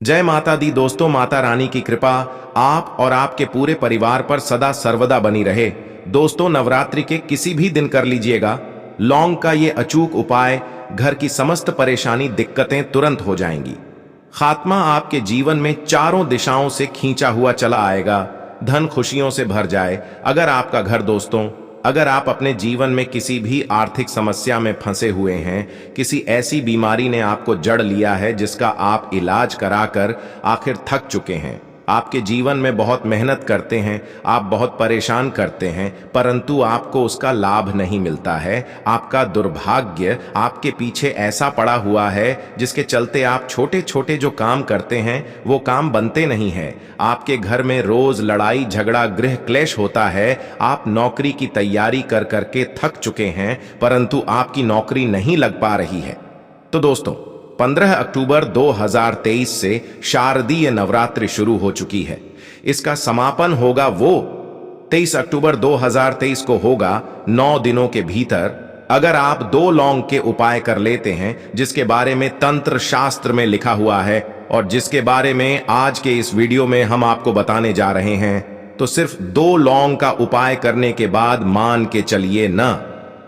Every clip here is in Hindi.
जय माता दी दोस्तों, माता रानी की कृपा आप और आपके पूरे परिवार पर सदा सर्वदा बनी रहे। दोस्तों, नवरात्रि के किसी भी दिन कर लीजिएगा लौंग का ये अचूक उपाय, घर की समस्त परेशानी दिक्कतें तुरंत हो जाएंगी। खात्मा आपके जीवन में चारों दिशाओं से खींचा हुआ चला आएगा, धन खुशियों से भर जाए। अगर आपका घर दोस्तों, अगर आप अपने जीवन में किसी भी आर्थिक समस्या में फंसे हुए हैं, किसी ऐसी बीमारी ने आपको जड़ लिया है जिसका आप इलाज कराकर आखिर थक चुके हैं, आपके जीवन में बहुत मेहनत करते हैं, आप बहुत परेशान करते हैं, परंतु आपको उसका लाभ नहीं मिलता है। आपका दुर्भाग्य आपके पीछे ऐसा पड़ा हुआ है जिसके चलते आप छोटे छोटे जो काम करते हैं वो काम बनते नहीं है। आपके घर में रोज लड़ाई झगड़ा गृह क्लेश होता है। आप नौकरी की तैयारी कर करके थक चुके हैं, परंतु आपकी नौकरी नहीं लग पा रही है। तो दोस्तों, 15 अक्टूबर 2023 से शारदीय नवरात्रि शुरू हो चुकी है। इसका समापन होगा वो 23 अक्टूबर 2023 को होगा। 9 दिनों के भीतर अगर आप 2 लौंग के उपाय कर लेते हैं, जिसके बारे में तंत्र शास्त्र में लिखा हुआ है और जिसके बारे में आज के इस वीडियो में हम आपको बताने जा रहे हैं, तो सिर्फ 2 लौंग का उपाय करने के बाद मान के चलिए न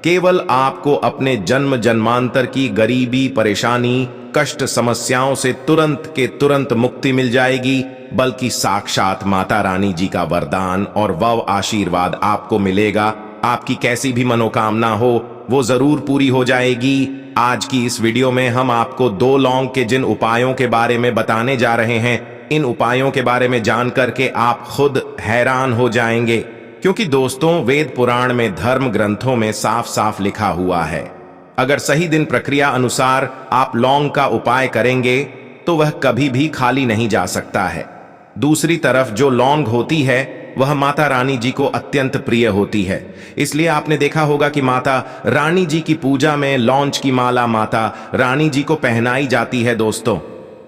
केवल आपको अपने जन्म जन्मांतर की गरीबी परेशानी कष्ट समस्याओं से तुरंत के तुरंत मुक्ति मिल जाएगी, बल्कि साक्षात माता रानी जी का वरदान और वह आशीर्वाद आपको मिलेगा। आपकी कैसी भी मनोकामना हो वो जरूर पूरी हो जाएगी। आज की इस वीडियो में हम आपको 2 लौंग के जिन उपायों के बारे में बताने जा रहे हैं, इन उपायों के बारे में जान करके आप खुद हैरान हो जाएंगे, क्योंकि दोस्तों, वेद पुराण में धर्म ग्रंथों में साफ साफ लिखा हुआ है, अगर सही दिन प्रक्रिया अनुसार आप लौंग का उपाय करेंगे तो वह कभी भी खाली नहीं जा सकता है। दूसरी तरफ जो लौंग होती है वह माता रानी जी को अत्यंत प्रिय होती है। इसलिए आपने देखा होगा कि माता रानी जी की पूजा में लौंज की माला माता रानी जी को पहनाई जाती है। दोस्तों,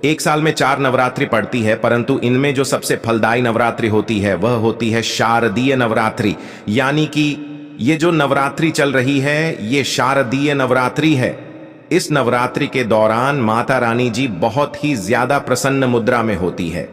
एक साल में 4 नवरात्रि पड़ती है, परंतु इनमें जो सबसे फलदायी नवरात्रि होती है वह होती है शारदीय नवरात्रि। यानी कि ये जो नवरात्रि चल रही है ये शारदीय नवरात्रि है। इस नवरात्रि के दौरान माता रानी जी बहुत ही ज्यादा प्रसन्न मुद्रा में होती है।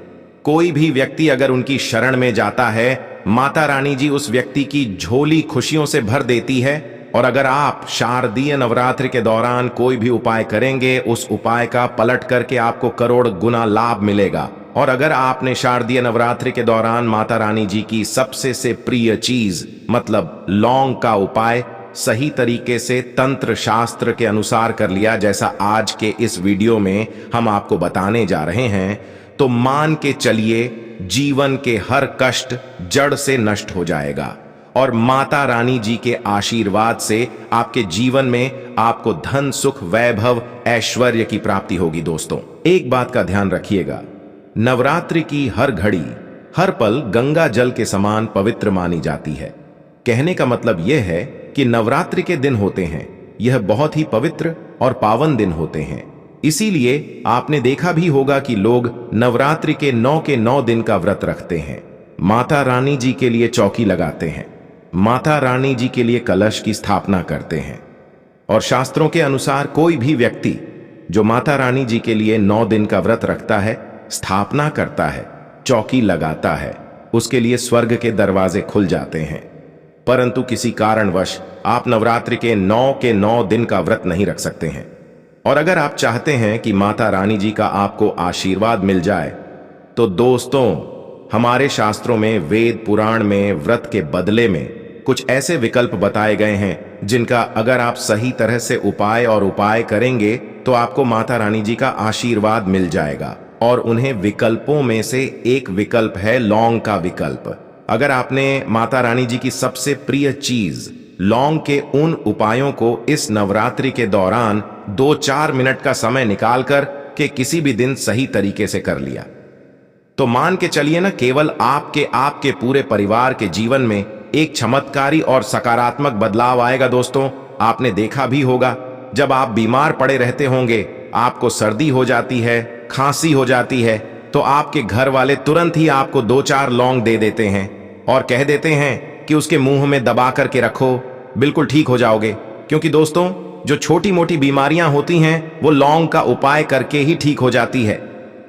कोई भी व्यक्ति अगर उनकी शरण में जाता है, माता रानी जी उस व्यक्ति की झोली खुशियों से भर देती है। और अगर आप शारदीय नवरात्रि के दौरान कोई भी उपाय करेंगे, उस उपाय का पलट करके आपको करोड़ गुना लाभ मिलेगा। और अगर आपने शारदीय नवरात्रि के दौरान माता रानी जी की सबसे से प्रिय चीज मतलब लौंग का उपाय सही तरीके से तंत्र शास्त्र के अनुसार कर लिया, जैसा आज के इस वीडियो में हम आपको बताने जा रहे हैं, तो मान के चलिए जीवन के हर कष्ट जड़ से नष्ट हो जाएगा और माता रानी जी के आशीर्वाद से आपके जीवन में आपको धन सुख वैभव ऐश्वर्य की प्राप्ति होगी। दोस्तों, एक बात का ध्यान रखिएगा, नवरात्रि की हर घड़ी हर पल गंगा जल के समान पवित्र मानी जाती है। कहने का मतलब यह है कि नवरात्रि के दिन होते हैं यह बहुत ही पवित्र और पावन दिन होते हैं। इसीलिए आपने देखा भी होगा कि लोग नवरात्रि के 9 दिन का व्रत रखते हैं, माता रानी जी के लिए चौकी लगाते हैं, माता रानी जी के लिए कलश की स्थापना करते हैं। और शास्त्रों के अनुसार कोई भी व्यक्ति जो माता रानी जी के लिए 9 दिन का व्रत रखता है, स्थापना करता है, चौकी लगाता है, उसके लिए स्वर्ग के दरवाजे खुल जाते हैं। परंतु किसी कारणवश आप नवरात्रि के 9 दिन का व्रत नहीं रख सकते हैं। और अगर आप चाहते हैं कि माता रानी जी का आपको आशीर्वाद मिल जाए, तो दोस्तों, हमारे शास्त्रों में वेद पुराण में व्रत के बदले में कुछ ऐसे विकल्प बताए गए हैं जिनका अगर आप सही तरह से उपाय करेंगे तो आपको माता रानी जी का आशीर्वाद मिल जाएगा। और उन्हें विकल्पों में से एक विकल्प है लौंग का विकल्प। अगर आपने माता रानी जी की सबसे प्रिय चीज लौंग के उन उपायों को इस नवरात्रि के दौरान 2-4 मिनट का समय निकालकर के किसी भी दिन सही तरीके से कर लिया, तो मान के चलिए ना, केवल आपके पूरे परिवार के जीवन में एक चमत्कारी और सकारात्मक बदलाव आएगा। दोस्तों, आपने देखा भी होगा, जब आप बीमार पड़े रहते होंगे, आपको सर्दी हो जाती है, खांसी हो जाती है, तो आपके घर वाले तुरंत ही आपको 2-4 लौंग दे देते हैं और कह देते हैं कि उसके मुंह में दबा करके रखो, बिल्कुल ठीक हो जाओगे। क्योंकि दोस्तों, जो छोटी मोटी बीमारियां होती हैं वो लौंग का उपाय करके ही ठीक हो जाती है।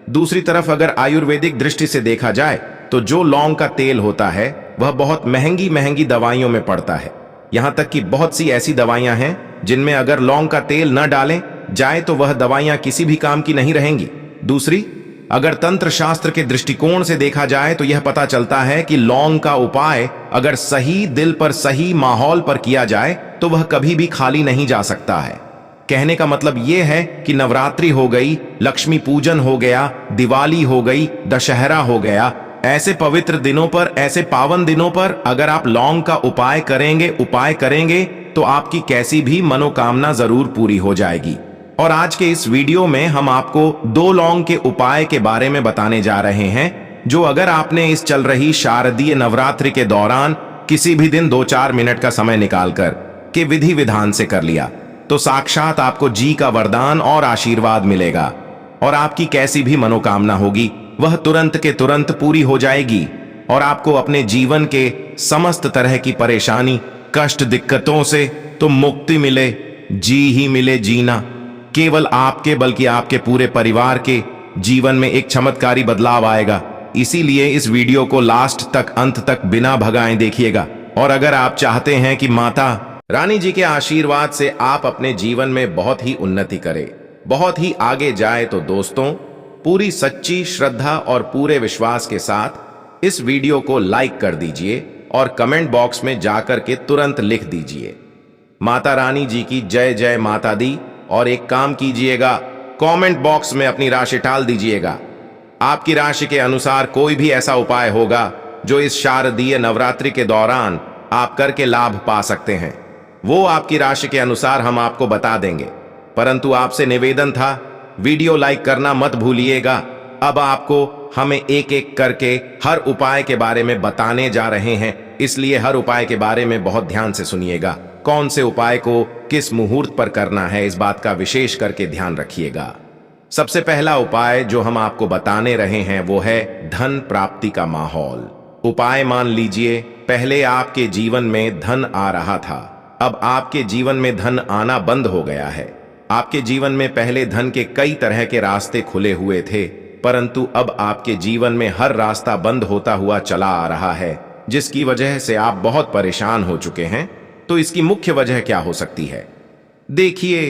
दूसरी तरफ अगर आयुर्वेदिक दृष्टि से देखा जाए तो जो लौंग का तेल होता है वह बहुत महंगी महंगी दवाइयों में पड़ता है। यहाँ तक कि बहुत सी ऐसी दवाइयां हैं जिनमें अगर लौंग का तेल न डालें जाए तो वह दवाइयां किसी भी काम की नहीं रहेंगी। दूसरी, अगर तंत्र शास्त्र के दृष्टिकोण से देखा जाए तो यह पता चलता है कि लौंग का उपाय अगर सही दिल पर सही माहौल पर किया जाए तो वह कभी भी खाली नहीं जा सकता है। कहने का मतलब यह है कि नवरात्रि हो गई, लक्ष्मी पूजन हो गया, दिवाली हो गई, दशहरा हो गया, ऐसे पवित्र दिनों पर, ऐसे पावन दिनों पर अगर आप लौंग का उपाय करेंगे तो आपकी कैसी भी मनोकामना जरूर पूरी हो जाएगी। और आज के इस वीडियो में हम आपको 2 लौंग के उपाय के बारे में बताने जा रहे हैं, जो अगर आपने इस चल रही शारदीय नवरात्रि के दौरान किसी भी दिन 2-4 मिनट का समय निकालकर के विधि विधान से कर लिया तो साक्षात आपको जी का वरदान और आशीर्वाद मिलेगा और आपकी कैसी भी मनोकामना होगी वह तुरंत के तुरंत पूरी हो जाएगी और आपको अपने जीवन के समस्त तरह की परेशानी, कष्ट, दिक्कतों से तो मुक्ति मिले, जी ही मिले जीना। केवल आपके बल्कि आपके पूरे परिवार के जीवन में एक चमत्कारी बदलाव आएगा। इसीलिए इस वीडियो को लास्ट तक, अंत तक बिना भगाए देखिएगा। और अगर आप चाहते हैं कि माता रानी जी के आशीर्वाद से आप अपने जीवन में बहुत ही उन्नति करें, बहुत ही आगे जाए, तो दोस्तों पूरी सच्ची श्रद्धा और पूरे विश्वास के साथ इस वीडियो को लाइक कर दीजिए और कमेंट बॉक्स में जाकर के तुरंत लिख दीजिए माता रानी जी की जय जय माता दी। और एक काम कीजिएगा, कमेंट बॉक्स में अपनी राशि डाल दीजिएगा। आपकी राशि के अनुसार कोई भी ऐसा उपाय होगा जो इस शारदीय नवरात्रि के दौरान आप करके लाभ पा सकते हैं, वो आपकी राशि के अनुसार हम आपको बता देंगे। परंतु आपसे निवेदन था, वीडियो लाइक करना मत भूलिएगा। अब आपको हमें एक एक करके हर उपाय के बारे में बताने जा रहे हैं, इसलिए हर उपाय के बारे में बहुत ध्यान से सुनिएगा। कौन से उपाय को किस मुहूर्त पर करना है, इस बात का विशेष करके ध्यान रखिएगा। सबसे पहला उपाय जो हम आपको बताने रहे हैं वो है धन प्राप्ति का माहौल। उपाय मान लीजिए, पहले आपके जीवन में धन आ रहा था, अब आपके जीवन में धन आना बंद हो गया है। आपके जीवन में पहले धन के कई तरह के रास्ते खुले हुए थे, परंतु अब आपके जीवन में हर रास्ता बंद होता हुआ चला आ रहा है, जिसकी वजह से आप बहुत परेशान हो चुके हैं। तो इसकी मुख्य वजह क्या हो सकती है? देखिए,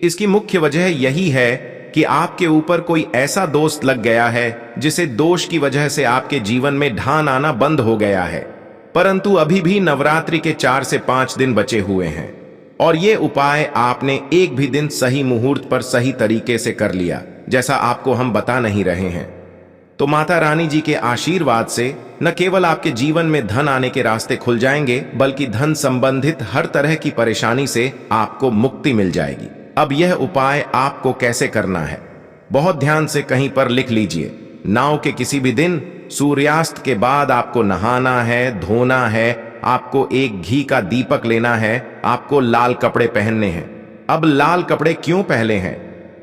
इसकी मुख्य वजह यही है कि आपके ऊपर कोई ऐसा दोस्त लग गया है जिसे दोष की वजह से आपके जीवन में ढान आना बंद हो गया है। परंतु अभी भी नवरात्रि के 4 से 5 दिन बचे हुए हैं और ये उपाय आपने एक भी दिन सही मुहूर्त पर सही तरीके से कर लिया, जैसा आपको हम बता नहीं रहे हैं, तो माता रानी जी के आशीर्वाद से न केवल आपके जीवन में धन आने के रास्ते खुल जाएंगे, बल्कि धन संबंधित हर तरह की परेशानी से आपको मुक्ति मिल जाएगी। अब यह उपाय आपको कैसे करना है, बहुत ध्यान से कहीं पर लिख लीजिए। नाव के किसी भी दिन सूर्यास्त के बाद आपको नहाना है, धोना है, आपको एक घी का दीपक लेना है, आपको लाल कपड़े पहनने हैं। अब लाल कपड़े क्यों पहने हैं?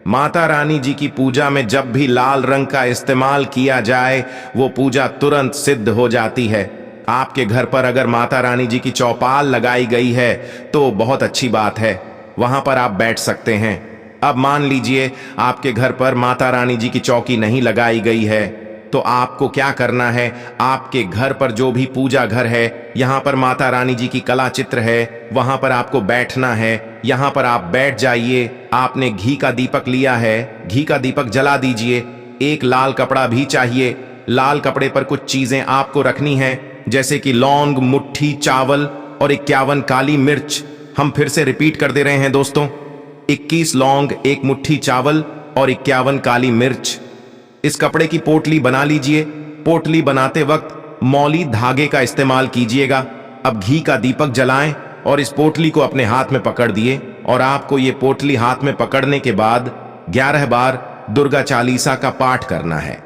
माता रानी जी की पूजा में जब भी लाल रंग का इस्तेमाल किया जाए वो पूजा तुरंत सिद्ध हो जाती है। आपके घर पर अगर माता रानी जी की चौपाल लगाई गई है तो बहुत अच्छी बात है, वहां पर आप बैठ सकते हैं। अब मान लीजिए आपके घर पर माता रानी जी की चौकी नहीं लगाई गई है, तो आपको क्या करना है, आपके घर पर जो भी पूजा घर है, यहाँ पर माता रानी जी की कला चित्र है, वहां पर आपको बैठना है। यहाँ पर आप बैठ जाइए। आपने घी का दीपक लिया है, घी का दीपक जला दीजिए। एक लाल कपड़ा भी चाहिए। लाल कपड़े पर कुछ चीजें आपको रखनी हैं, जैसे कि लौंग, मुट्ठी चावल और 51 काली मिर्च। हम फिर से रिपीट कर दे रहे हैं दोस्तों, 21 लौंग, 1 मुट्ठी चावल और 51 काली मिर्च। इस कपड़े की पोटली बना लीजिए। पोटली बनाते वक्त मौली धागे का इस्तेमाल कीजिएगा। अब घी का दीपक जलाएं और इस पोटली को अपने हाथ में पकड़ दिए और आपको ये पोटली हाथ में पकड़ने के बाद 11 बार दुर्गा चालीसा का पाठ करना है।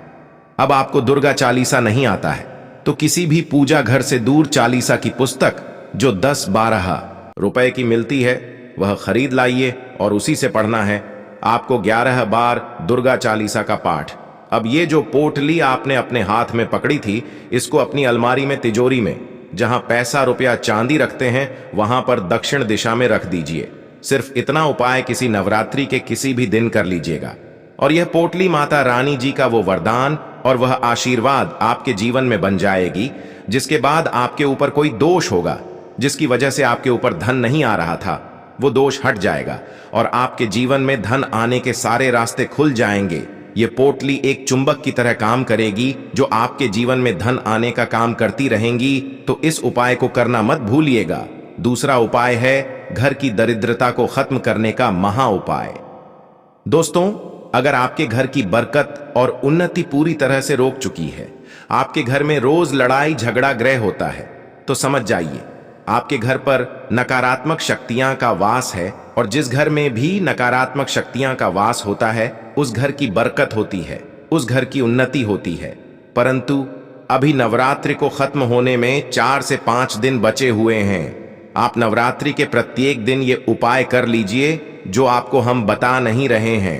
अब आपको दुर्गा चालीसा नहीं आता है तो किसी भी पूजा घर से दूर चालीसा की पुस्तक जो 10-12 रुपए की मिलती है वह खरीद लाइए और उसी से पढ़ना है। आपको 11 बार दुर्गा चालीसा का पाठ। अब ये जो पोटली आपने अपने हाथ में पकड़ी थी, इसको अपनी अलमारी में, तिजोरी में, जहां पैसा, रुपया, चांदी रखते हैं, वहां पर दक्षिण दिशा में रख दीजिए। सिर्फ इतना उपाय किसी नवरात्रि के किसी भी दिन कर लीजिएगा। और यह पोटली माता रानी जी का वो वरदान और वह आशीर्वाद आपके जीवन में बन जाएगी, जिसके बाद आपके ऊपर कोई दोष होगा जिसकी वजह से आपके ऊपर धन नहीं आ रहा था, वो दोष हट जाएगा और आपके जीवन में धन आने के सारे रास्ते खुल जाएंगे। ये पोटली एक चुंबक की तरह काम करेगी जो आपके जीवन में धन आने का काम करती रहेंगी। तो इस उपाय को करना मत भूलिएगा। दूसरा उपाय है घर की दरिद्रता को खत्म करने का महा उपाय। दोस्तों, अगर आपके घर की बरकत और उन्नति पूरी तरह से रोक चुकी है, आपके घर में रोज लड़ाई झगड़ा ग्रह होता है, तो समझ जाइए आपके घर पर नकारात्मक शक्तियां का वास है। और जिस घर में भी नकारात्मक शक्तियां का वास होता है उस घर की बरकत होती है, उस घर की उन्नति होती है। परंतु अभी नवरात्रि को खत्म होने में 4 से 5 दिन बचे हुए हैं। आप नवरात्रि के प्रत्येक दिन ये उपाय कर लीजिए जो आपको हम बता नहीं रहे हैं।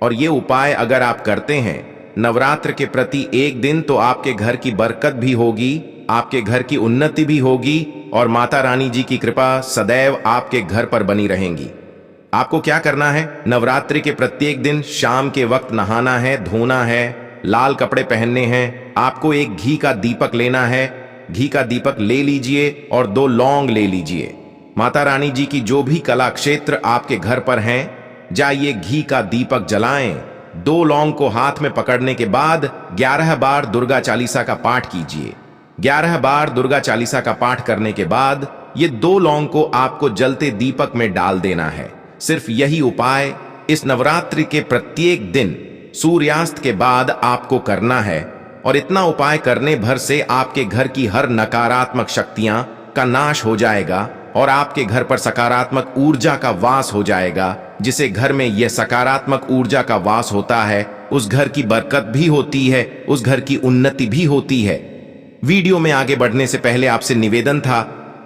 और ये उपाय अगर आप करते हैं नवरात्र के प्रति एक दिन, तो आपके घर की बरकत भी होगी, आपके घर की उन्नति भी होगी और माता रानी जी की कृपा सदैव आपके घर पर बनी रहेंगी। आपको क्या करना है, नवरात्रि के प्रत्येक दिन शाम के वक्त नहाना है, धोना है, लाल कपड़े पहनने हैं। आपको एक घी का दीपक लेना है, घी का दीपक ले लीजिए और 2 लौंग ले लीजिए। माता रानी जी की जो भी कला क्षेत्र आपके घर पर हैं, जाइए घी का दीपक जलाएं। 2 लौंग को हाथ में पकड़ने के बाद 11 बार दुर्गा चालीसा का पाठ कीजिए। 11 बार दुर्गा चालीसा का पाठ करने के बाद ये 2 लौंग को आपको जलते दीपक में डाल देना है। सिर्फ यही उपाय इस नवरात्रि के प्रत्येक दिन सूर्यास्त के बाद आपको करना है। और इतना उपाय करने भर से आपके घर की हर नकारात्मक शक्तियां का नाश हो जाएगा और आपके घर पर सकारात्मक ऊर्जा का वास हो जाएगा। जिसे घर में यह सकारात्मक ऊर्जा का वास होता है उस घर की बरकत भी होती है, उस घर की उन्नति भी होती है। वीडियो में आगे बढ़ने से पहले आपसे निवेदन था,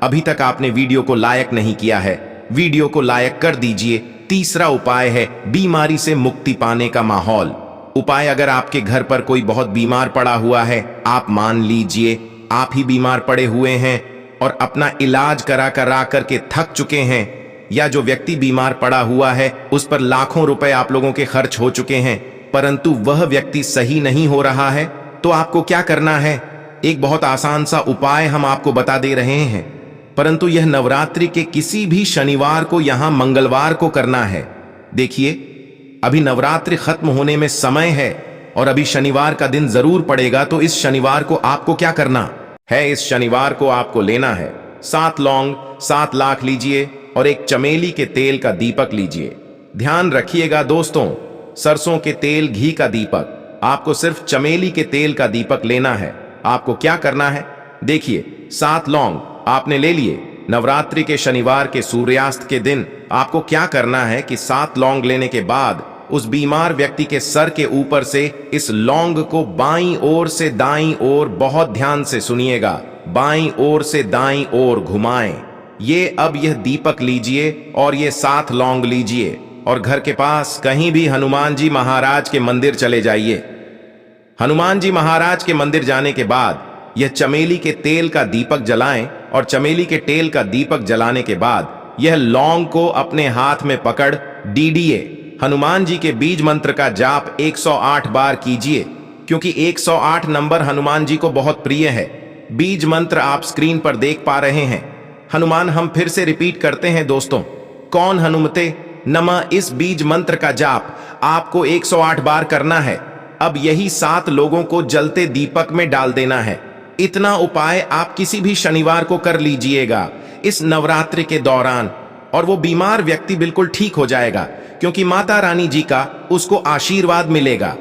अभी तक आपने वीडियो को लाइक नहीं किया है, वीडियो को लाइक कर दीजिए। तीसरा उपाय है बीमारी से मुक्ति पाने का माहौल। उपाय, अगर आपके घर पर कोई बहुत बीमार पड़ा हुआ है, आप मान लीजिए आप ही बीमार पड़े हुए हैं और अपना इलाज करा करके थक चुके हैं, या जो व्यक्ति बीमार पड़ा हुआ है उस पर लाखों रुपए आप लोगों के खर्च हो चुके हैं, परंतु वह व्यक्ति सही नहीं हो रहा है, तो आपको क्या करना है, एक बहुत आसान सा उपाय हम आपको बता दे रहे हैं। परंतु यह नवरात्रि के किसी भी शनिवार को, यहां मंगलवार को करना है। देखिए, अभी नवरात्रि खत्म होने में समय है और अभी शनिवार का दिन जरूर पड़ेगा। तो इस शनिवार को आपको क्या करना है, इस शनिवार को आपको लेना है 7 लौंग, 7 लाख लीजिए और एक चमेली के तेल का दीपक लीजिए। ध्यान रखिएगा दोस्तों, सरसों के तेल, घी का दीपक, आपको सिर्फ चमेली के तेल का दीपक लेना है। आपको क्या करना है, देखिए 7 लौंग आपने ले लिए। नवरात्रि के शनिवार के सूर्यास्त के दिन आपको क्या करना है कि 7 लौंग लेने के बाद उस बीमार व्यक्ति के सर के ऊपर से इस लौंग को बाईं ओर से दाईं ओर, बहुत ध्यान से सुनिएगा, बाईं ओर से दाईं ओर घुमाएं। ये अब यह दीपक लीजिए और ये 7 लौंग लीजिए और घर के पास कहीं भी हनुमान जी महाराज के मंदिर चले जाइए। हनुमान जी महाराज के मंदिर जाने के बाद यह चमेली के तेल का दीपक जलाएं और चमेली के तेल का दीपक जलाने के बाद यह लौंग को अपने हाथ में पकड़ डीडीए हनुमान जी के बीज मंत्र का जाप 108 बार कीजिए, क्योंकि 108 नंबर हनुमान जी को बहुत प्रिय है। बीज मंत्र आप स्क्रीन पर देख पा रहे हैं। हनुमान हम फिर से रिपीट करते हैं दोस्तों, कौन हनुमते नमः, इस बीज मंत्र का जाप आपको 108 बार करना है। अब यही 7 लोगों को जलते दीपक में डाल देना है। इतना उपाय आप किसी भी शनिवार को कर लीजिएगा इस नवरात्रि के दौरान और वो बीमार व्यक्ति बिल्कुल ठीक हो जाएगा, क्योंकि माता रानी जी का उसको आशीर्वाद मिलेगा।